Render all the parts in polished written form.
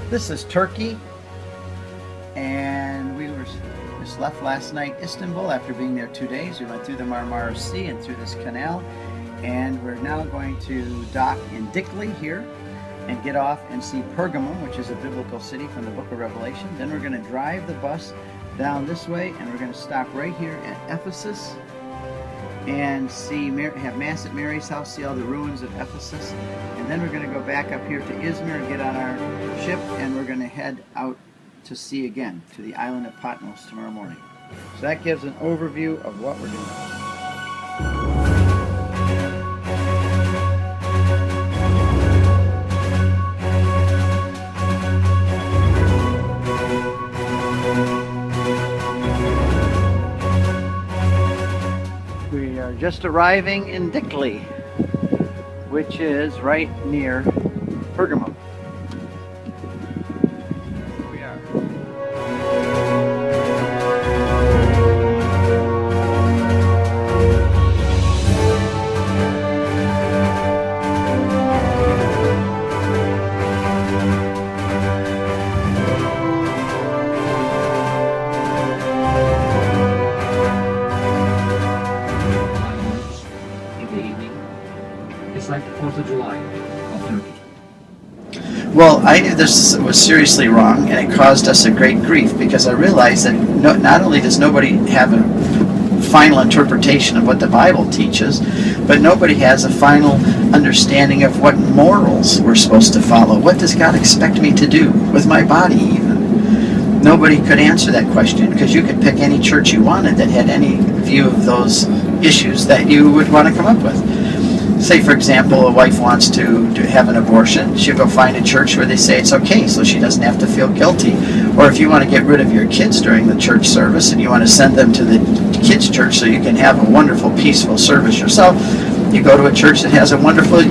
This is Turkey, and we just left last night Istanbul after being there 2 days. We went through the Marmara Sea and through this canal, and we're now going to dock in Dikli here and get off and see Pergamum, which is a biblical city from the book of Revelation. Then we're going to drive the bus down this way, and we're going to stop right here at Ephesus and have Mass at Mary's house, see all the ruins of Ephesus, and then we're going to go back up here to Izmir and get on our ship, and we're going to head out to sea again, to the island of Patmos tomorrow morning. So that gives an overview of what we're doing. We are just arriving in Dikli, which is right near Pergamum. Here we are. It's like the 4th of July of Turkey. Well, I knew this was seriously wrong, and it caused us a great grief, because I realized that not only does nobody have a final interpretation of what the Bible teaches, but nobody has a final understanding of what morals we're supposed to follow. What does God expect me to do with my body even? Nobody could answer that question, because you could pick any church you wanted that had any view of those issues that you would want to come up with. Say, for example, a wife wants to have an abortion. She'll go find a church where they say it's okay, so she doesn't have to feel guilty. Or if you want to get rid of your kids during the church service and you want to send them to the kids' church so you can have a wonderful, peaceful service yourself, you go to a church that has a wonderful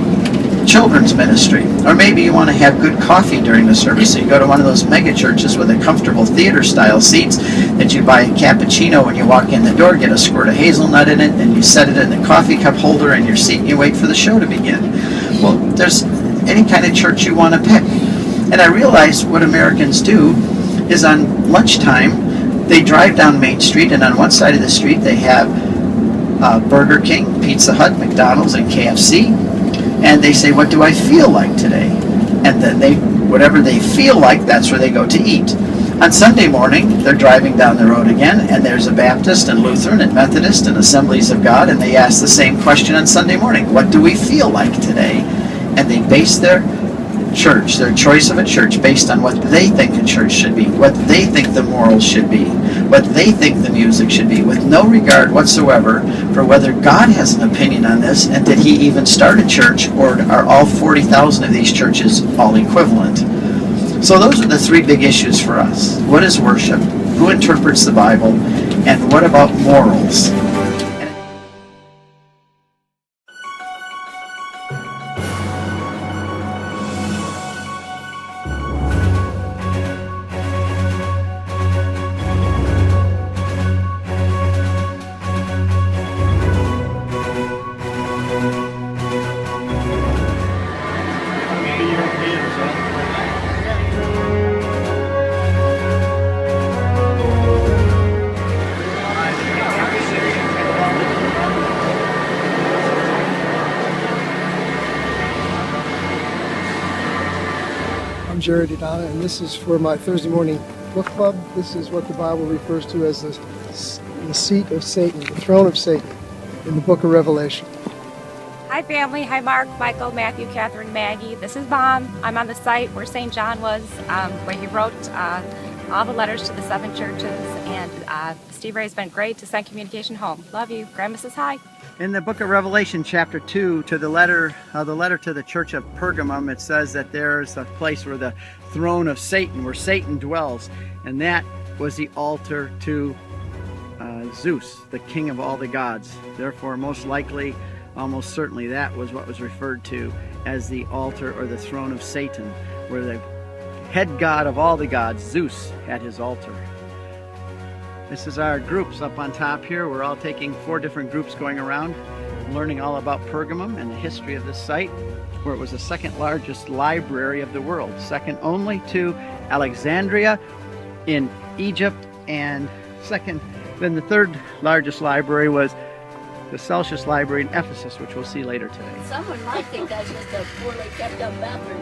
children's ministry. Or maybe you want to have good coffee during the service, so you go to one of those mega churches with a comfortable theater-style seats that you buy a cappuccino when you walk in the door, get a squirt of hazelnut in it, and you set it in the coffee cup holder in your seat and you wait for the show to begin. Well, there's any kind of church you want to pick. And I realized what Americans do is on lunchtime, they drive down Main Street, and on one side of the street they have Burger King, Pizza Hut, McDonald's, and KFC. And they say, what do I feel like today? And then whatever they feel like, that's where they go to eat. On Sunday morning, they're driving down the road again, and there's a Baptist and Lutheran and Methodist and Assemblies of God, and they ask the same question on Sunday morning. What do we feel like today? And they base their church, their choice of a church, based on what they think a church should be, what they think the morals should be, what they think the music should be, with no regard whatsoever for whether God has an opinion on this, and did he even start a church, or are all 40,000 of these churches all equivalent? So those are the three big issues for us. What is worship? Who interprets the Bible? And what about morals? I'm Jared Idana, and this is for my Thursday morning book club. This is what the Bible refers to as the seat of Satan, the throne of Satan, in the book of Revelation. Hi family, hi Mark, Michael, Matthew, Catherine, Maggie. This is Mom. I'm on the site where St. John was, where he wrote all the letters to the 7 churches, and Steve Ray's been great to send communication home. Love you. Grandma says hi. In the book of Revelation, chapter 2, to the letter to the church of Pergamum, it says that there's a place where the throne of Satan, where Satan dwells, and that was the altar to Zeus, the king of all the gods. Therefore, most likely, almost certainly, that was what was referred to as the altar or the throne of Satan, where the head god of all the gods, Zeus, had his altar. This is our groups up on top here. We're all taking 4 different groups going around, learning all about Pergamum and the history of this site, where it was the 2nd largest library of the world, second only to Alexandria in Egypt, and then the 3rd largest library was the Celsius Library in Ephesus, which we'll see later today. Someone might think that's just a poorly kept up bathroom.